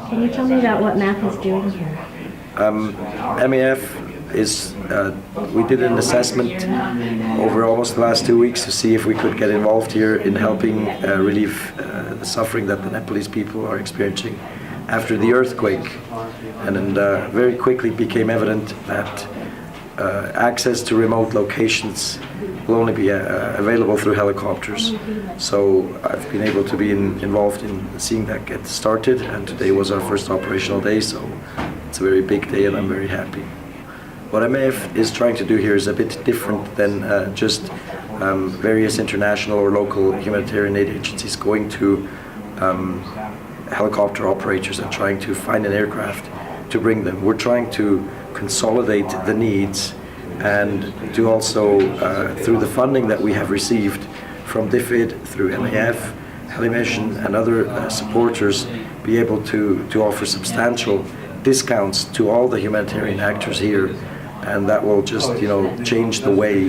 Can you tell me about what MAF is doing here? MAF is, we did an assessment over almost the last 2 weeks to see if we could get involved here in helping relieve the suffering that the Nepalese people are experiencing after the earthquake. And then very quickly became evident that access to remote locations will only be available through helicopters. So I've been able to be involved in seeing that get started, and today was our first operational day, so it's a very big day and I'm very happy. What MAF is trying to do here is a bit different than just various international or local humanitarian aid agencies going to helicopter operators and trying to find an aircraft to bring them. We're trying to consolidate the needs and to also, through the funding that we have received from DFID, through MAF, Helimission and other supporters, be able to offer substantial discounts to all the humanitarian actors here, and that will just change the way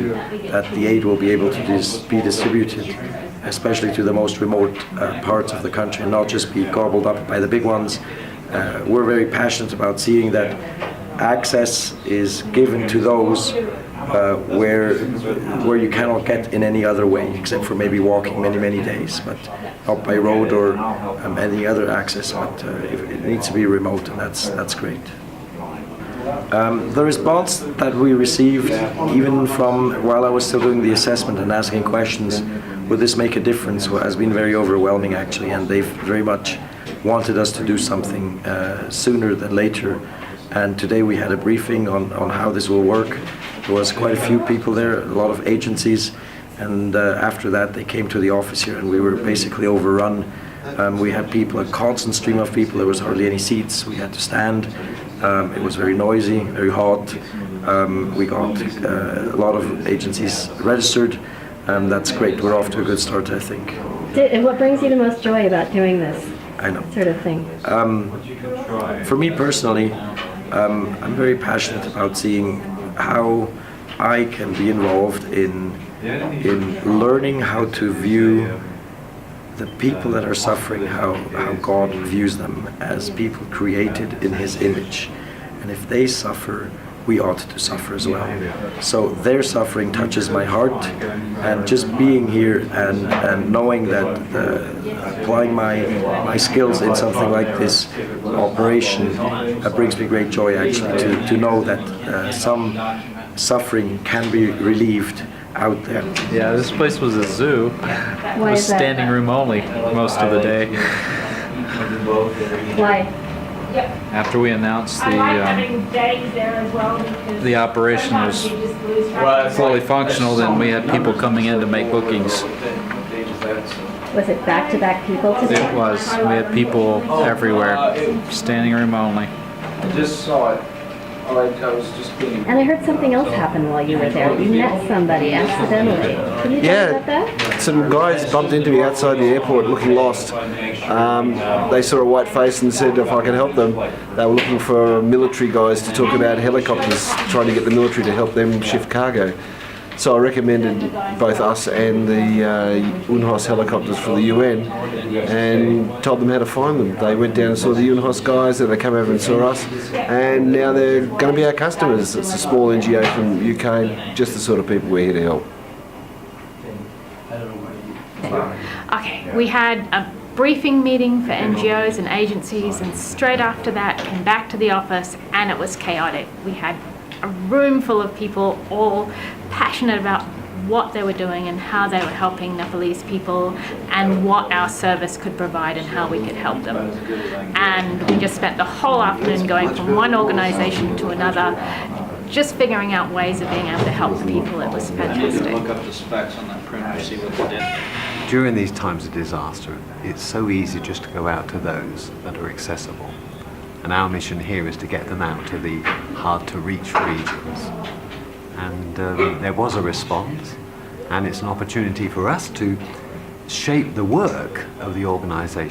that the aid will be able to be distributed, especially to the most remote parts of the country, and not just be gobbled up by the big ones. We're very passionate about seeing that access is given to those where you cannot get in any other way, except for maybe walking many days, but not by road or any other access. But it needs to be remote, and that's great. The response that we received, even from while I was still doing the assessment and asking questions, would this make a difference, has been very overwhelming actually, and they've very much wanted us to do something sooner than later. And today we had a briefing on how this will work. There was quite a few people there, a lot of agencies, and after that they came to the office here and we were basically overrun. We had people, a constant stream of people, there was hardly any seats, we had to stand. It was very noisy, very hot. We got a lot of agencies registered, and that's great. We're off to a good start, I think. And what brings you the most joy about doing this sort of thing? For me personally, I'm very passionate about seeing how I can be involved in learning how to view the people that are suffering, how God views them as people created in His image. And if they suffer, we ought to suffer as well. So their suffering touches my heart, and just being here and knowing that applying my skills in something like this operation brings me great joy actually to know that some suffering can be relieved out there. Yeah, this place was a zoo. It was standing room only most of the day. Why? After we announced the operation was fully functional, then we had people coming in to make bookings. Was it back-to-back people today? It was. We had people everywhere, standing room only. I just saw it. I was just kidding. And I heard something else happen while you were there. You met somebody accidentally. Can you tell me about that? Some guys bumped into me outside the airport looking lost. They saw a white face and said if I could help them. They were looking for military guys to talk about helicopters, trying to get the military to help them shift cargo. So I recommended both us and the UNHOS helicopters for the UN and told them how to find them. They went down and saw the UNHOS guys, and they came over and saw us, and now they're going to be our customers. It's a small NGO from UK, just the sort of people we're here to help. Okay, we had a briefing meeting for NGOs and agencies, and straight after that came back to the office and it was chaotic. We had a room full of people all passionate about what they were doing and how they were helping Nepalese people and what our service could provide and how we could help them. And we just spent the whole afternoon going from one organisation to another, just figuring out ways of being able to help the people. It was fantastic. Look up the specs on that printer, see what they did. During these times of disaster, it's so easy just to go out to those that are accessible. And our mission here is to get them out to the hard-to-reach regions. And there was a response, and it's an opportunity for us to shape the work of the organisation